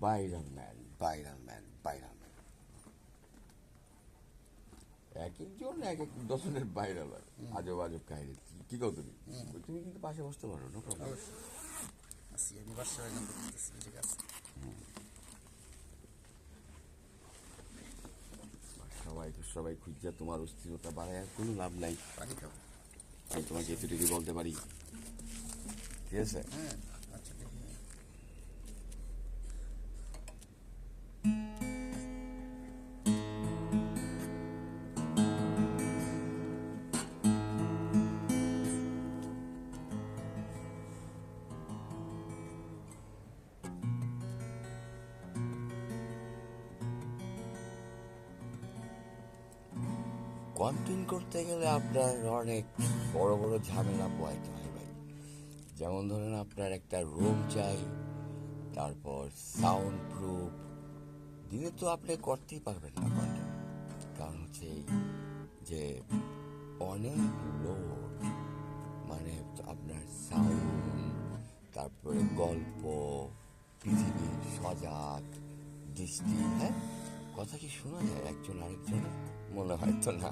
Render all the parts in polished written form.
Byron man, Byron man, Byron man. এক একজন এক এক ধরনের বাইরে হয়। আজব আজব কাহিনী। কি কও তুমি? তুমি কিন্তু পাশে বসতে পারো, নো প্রবলেম। অবশ্যই আছি, আমি বাসায় এখান থেকে করতেছি, ঠিক আছে। সবাই খুঁজছে, তোমার অস্থিরতা বাড়ায় আর কোনো লাভ নাই। পানি খাবো। আমি তোমাকে এতটুকু বলতে পারি, ঠিক আছে? হ্যাঁ, আচ্ছা দেখি। কন্টেন্ট করতে গেলে আপনার অনেক বড় বড় ঝামেলা পোহাইতে হয় ভাই। যেমন ধরেন আপনার একটা রুম চাই, তারপর সাউন্ড প্রুফ। দিনে তো আপনি করতেই পারবেন না কন্টেন্ট, কারণ হচ্ছে এই যে অনেক লোড, মানে আপনার সাউন্ড, তারপরে গল্প, পৃথিবীর সজাগ দৃষ্টি। হ্যাঁ, কথা কি শোনা যায় একজন আরেকজনের? মনে হয় তো না,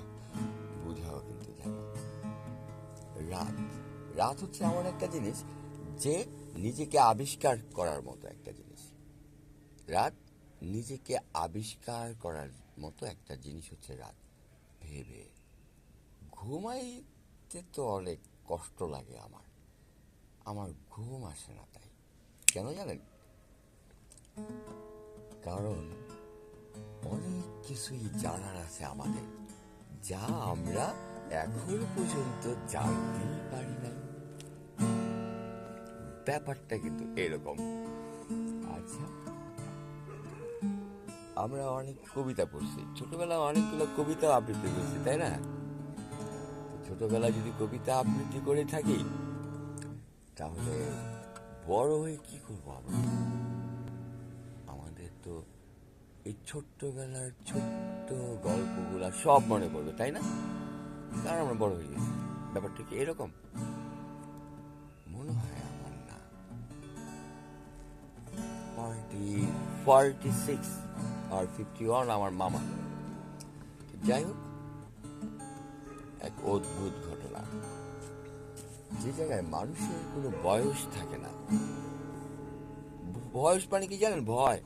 বুঝাও কিন্তু যায় না। রাত, রাত হচ্ছে এমন একটা জিনিস যে নিজেকে আবিষ্কার করার মতো একটা জিনিস। রাত নিজেকে আবিষ্কার করার মতো একটা জিনিস হচ্ছে রাত। ভেবে ঘুমাইতে তো অনেক কষ্ট লাগে আমার, আমার ঘুম আসে না। তাই কেন জানেন? কারণ অনেক কিছুই জানার আছে আমাদের, যা আমরা এখন পর্যন্ত জানতেই পারি না। ব্যাপারটা কিন্তু এরকম। আচ্ছা, আমরা অনেক কবিতা পড়ছি, ছোটবেলায় অনেকগুলো কবিতা আবৃত্তি করছি, তাই না? ছোটবেলায় যদি কবিতা আবৃত্তি করে থাকি, তাহলে বড় হয়ে কি করবো আমরা? আমাদের তো এই ছোট্টবেলার ছোট্ট গল্পগুলা সব মনে পড়বে, তাই না? কারণ আমরা বড় হয়ে গেছি। ব্যাপারটা কি এরকম? মনে হয় আমার না। 46 আর 51 আমার মামা। যাই হোক, এক অদ্ভুত ঘটনা। যে জায়গায় মানুষের কোনো বয়স থাকে না, বয়স মানে কি জানেন? ভয়।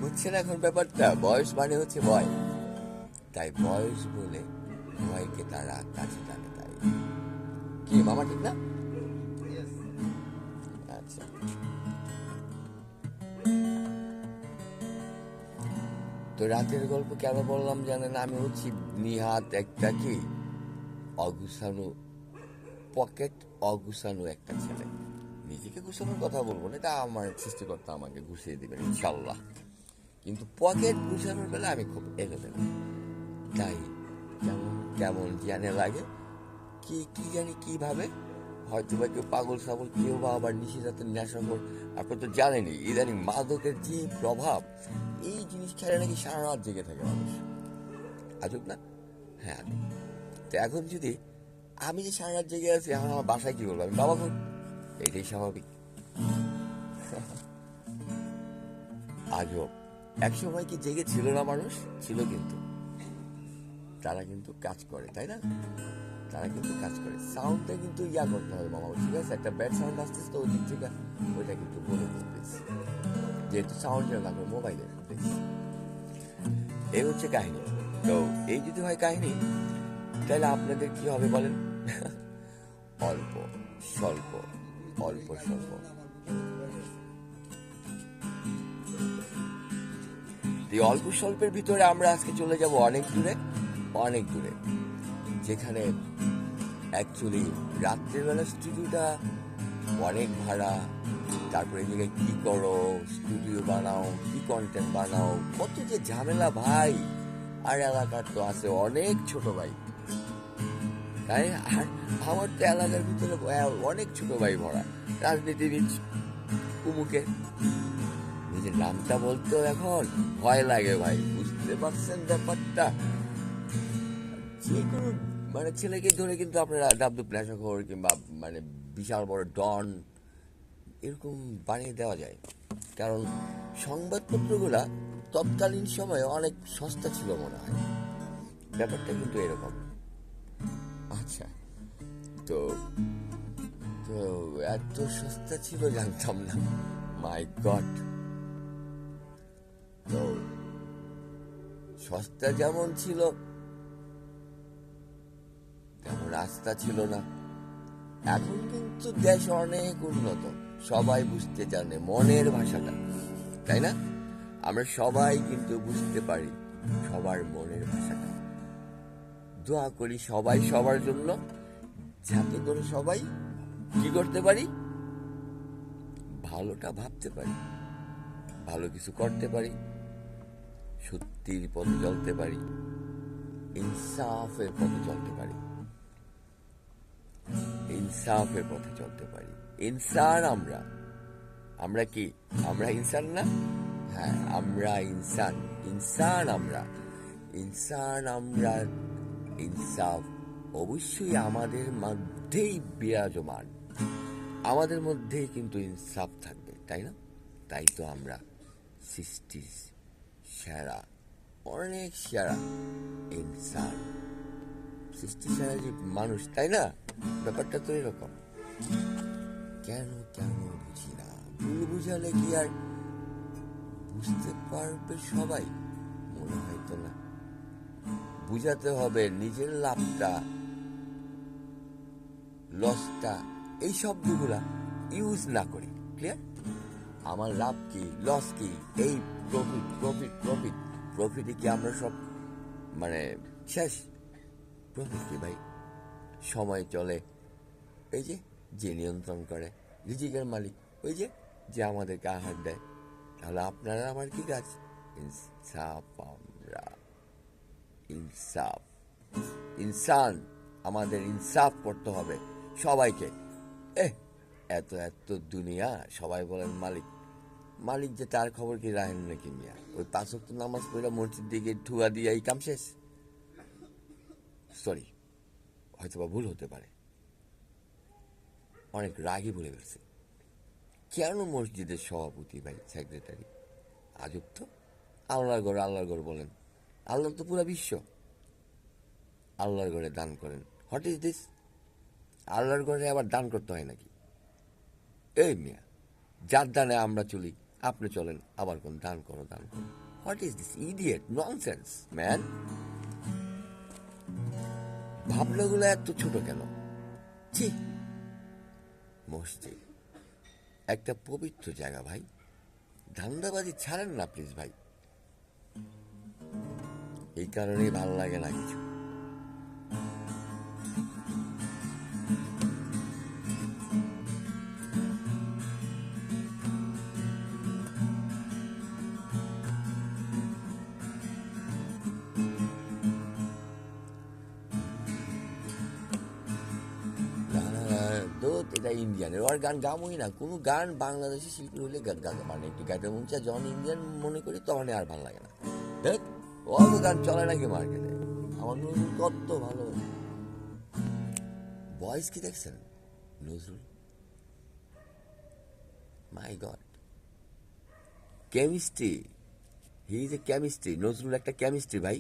বুঝছেন এখন ব্যাপারটা? বয়স মানে হচ্ছে ভয়। তাই বয়স বলে ভয়কে তারা কাছে টানে। তাই কি মামা, ঠিক না? আচ্ছা, তো রাতের গল্প কেন বললাম জানেন? আমি হচ্ছি নিহাত একটা কি অগুছানো, পকেট অগুছানো একটা ছেলে। নিজেকে গুছানোর কথা বলবো না, এটা আমার সৃষ্টিকর্তা আমাকে গুছিয়ে দিবেন ইনশাল্লাহ। কিন্তু পকেট গুছানোর বেলা আমি খুব এলোমেলো। তাই কেমন কেমন জানে লাগে, কি কি জানি কিভাবে, হয়তো বা কেউ পাগল ছাগল, কেউ বা আবার নিশিরাতের নেশাখোর। আপনি তো জানেনই ইদানিং মাদকের যে প্রভাব, এই জিনিস খেলে নাকি সারা রাত জেগে থাকে মানুষ। আজব না? হ্যাঁ, আজব। তো এখন যদি আমি যে সারা রাত জেগে আছি, এখন আমার বাসায় কি বলবো? আমি বাবা খুন, এটাই স্বাভাবিক। আজব। এক সময় কি জেগে ছিল না মানুষ? ছিল, কিন্তু তারা কিন্তু কাজ করে, তাই না? তারা কিন্তু কাজ করে। সাউন্ডটা কিন্তু ইয়া করতে হবে মামা, ঠিক আছে? একটা ব্যাড সাউন্ড আসতেছে তো ওই দিক থেকে ওইটা কিন্তু বলে দিন প্লিজ, যেহেতু সাউন্ড যেন লাগবে মোবাইলের প্লিজ। এই হচ্ছে কাহিনী। তো এই যদি হয় কাহিনী, তাহলে আপনাদের কি হবে বলেন? অল্প স্বল্প, অল্প স্বল্প। এই অল্প স্বল্পের ভিতরে আমরা আজকে চলে যাব অনেক দূরে, অনেক দূরে, যেখানে অ্যাকচুয়ালি রাত্রেবেলা স্টুডিওটা অনেক ভাড়া, তারপরে এই জায়গায় কী করো, স্টুডিও বানাও, কি কন্টেন্ট বানাও, কত যে ঝামেলা ভাই। আর এলাকার তো আছে অনেক ছোট ভাই, তাই। আর আমার তো এলাকার ভিতরে অনেক ছোট ভাই ভরা, রাজনীতিবিদ কুমুকে। নিজের নামটা বলতেও এখন ভয় লাগে ভাই, বুঝতে পারছেন ব্যাপারটা? যে কোনো মানে ছেলেকে ধরে কিন্তু আপনারা ডাবডুব নেশাখোর কিংবা মানে বিশাল বড় ডন এরকম বানিয়ে দেওয়া যায়। কারণ সংবাদপত্রগুলা তৎকালীন সময়ে অনেক সস্তা ছিল মনে হয়, ব্যাপারটা কিন্তু এরকম। আচ্ছা, তো তো এত সস্তা ছিল জানতাম না, মাই গড। তো সস্তা যেমন ছিল তেমন রাস্তা ছিল না। এখন কিন্তু দেশ অনেক উন্নত, সবাই বুঝতে জানে মনের ভাষাটা, তাই না? আমরা সবাই কিন্তু বুঝতে পারি সবার মনের ভাষাটা। দোয়া করি সবাই সবার জন্য, যাতে করে সবাই কি করতে পারি, ভালোটা ভাবতে পারি, ভালো কিছু করতে পারি, সত্যির পথে চলতে পারি, ইনসাফের পথে চলতে পারি, ইনসাফের পথে চলতে পারি। ইনসান আমরা, আমরা কি আমরা ইনসান না? হ্যাঁ, আমরা ইনসান, ইনসান আমরা, ইনসান আমরা। ইনসাফ অবশ্যই আমাদের মধ্যেই বিরাজমান, আমাদের মধ্যেই কিন্তু ইনসাফ থাকবে, তাই না? তাই তো আমরা সৃষ্টির সেরা, অনেক সেরা ইনসান, সৃষ্টি সেরা যে মানুষ, তাই না? ব্যাপারটা তো এরকম। কেন কেন বুঝি না, ভুল বুঝালে কি আর বুঝতে পারবে সবাই? মনে হয় তো না। বুঝাতে হবে নিজের লাভটা, লসটা, এই শব্দগুলা ইউজ না করি। ক্লিয়ার? আমার লাভ কি, লস কি, এই প্রফিট প্রফিট প্রফিট, প্রফিটে কি আমরা সব মানে শেষ? প্রফিট কি ভাই? সময় চলে, এই যে নিয়ন্ত্রণ করে, রিজিকের মালিক ওই যে আমাদেরকে আহার দেয়। তাহলে আপনারা আমার কি কাজ? ইনসাফ, আমরা ইনসাফ, ইনসান, আমাদের ইনসাফ করতে হবে সবাইকে। এত এত দুনিয়া, সবাই বলেন মালিক মালিক, যে তার খবর কি রাখেন নাকি মিয়া? ওই 5 ওয়াক্ত নামাজ পড়ে মসজিদ দিকে ঠুয়া দিয়ে এই কাম শেষ। সরি, হয়তো বা ভুল হতে পারে, অনেক রাগই বলে ফেলছে। কেন মসজিদের সভাপতি ভাই, সেক্রেটারি? আজব তো। আল্লাহর ঘর, আল্লাহর ঘর বলেন, আল্লাহ তো পুরা বিশ্ব, আল্লাহর ঘরে দান করেন। What is this? আল্লাহর ঘরে আবার দান করতে হয় নাকি? এই মিয়া, যার দানে আমরা চলি, আপনি চলেন, আবার কোন দান করো দান করো। What is this idiot nonsense man? ভাবনাগুলো এত ছোট কেন? ছি। মসজিদ একটা পবিত্র জায়গা ভাই, ধান্দাবাজি ছাড়েন না প্লিজ ভাই। এই কারণেই ভালো লাগে না কিছু। এটা ইন্ডিয়ানের, ওর গান গামই না। কোনো গান বাংলাদেশি শিল্পী হলে গাতে মানে একটু গাইতে মন চায়, যখন ইন্ডিয়ান মনে করি তখন আর ভালো লাগে না। দেখ অত গান চলে নাকি মার্কেটে? আমার নজরুল কত ভালো ভয়েস, কি দেখছেন Nazrul? My god, chemistry, he is a chemistry. Nazrul একটা কেমিস্ট্রি ভাই,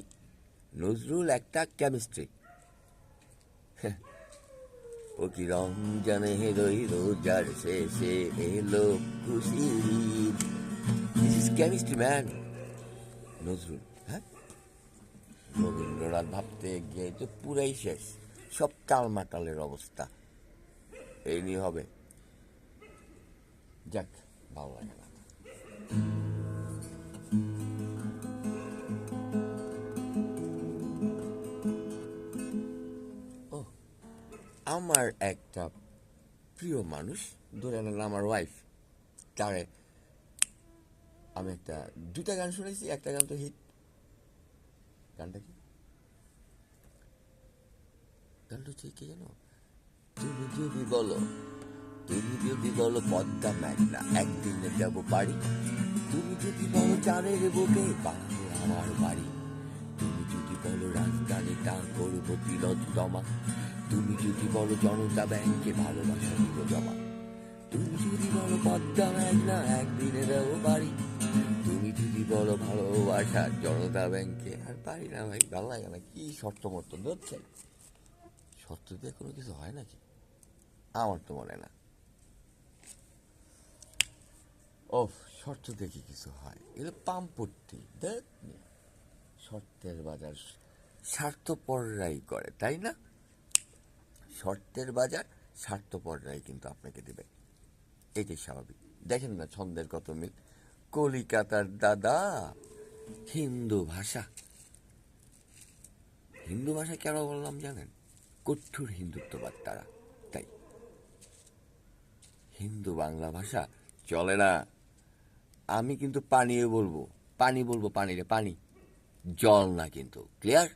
নজরুল একটা কেমিস্ট্রি। ও কি রমজান হেরোই রোজার শেষে এলো খুশির Eid. This is chemistry man, Nazrul. হ্যাঁ, রবীন্দ্রনাথ ভাবতে গিয়ে তো পুরাই শেষ, সব টালমাটালের অবস্থা। এই নিয়ে হবে, যাক ভালো লাগে না। আমার একটা প্রিয় মানুষ, ধরে নেন আমার ওয়াইফ, তারে আমি একটা 2টা গান শুনেছি, একটা গান তো হিট। গানটা কি? গানটা হচ্ছে কি জানো? তুমি যদি বলো, তুমি যদি বলো পদ্মা মেঘনা একদিনে যাব বাড়ি, তুমি যদি বলো চাঁদের বুকে বাংলা আমার বাড়ি, তুমি যদি বলো রাজধানীটা করবো তিলোত্তমা, তুমি যদি বলো জনতা ব্যাংকে ভালোবাসা দিব জমা, তুমি যদি বলো পদ্মা মেঘনা একদিনে দেবো বাড়ি, তুমি যদি বলো ভালোবাসা জনতা ব্যাংকে। আর পারি না ভাই, ভালো লাগে না, কি শর্ত মর্ত ধরছে, শর্ত দিয়ে কোনো কিছু হয় নাকি? আমার তো মনে না। ও, শর্ত দেখি কিছু হয়, এগুলো পাম্পট্টি দেখ। শর্তের বাজার স্বার্থপররাই করে, তাই না? শর্তের বাজার স্বার্থপররাই কিন্তু আপনাকে দেবে, এটাই স্বাভাবিক। দেখেন না ছন্দের কত মিল। কলিকাতার দাদা, হিন্দু ভাষা। হিন্দু ভাষা কেন বললাম জানেন? কঠোর হিন্দুত্ববাদ তারা, তাই। হিন্দু বাংলা ভাষা চলে না। আমি কিন্তু পানিও বলবো, পানি বলবো, পানি রে পানি, জল না কিন্তু, ক্লিয়ার?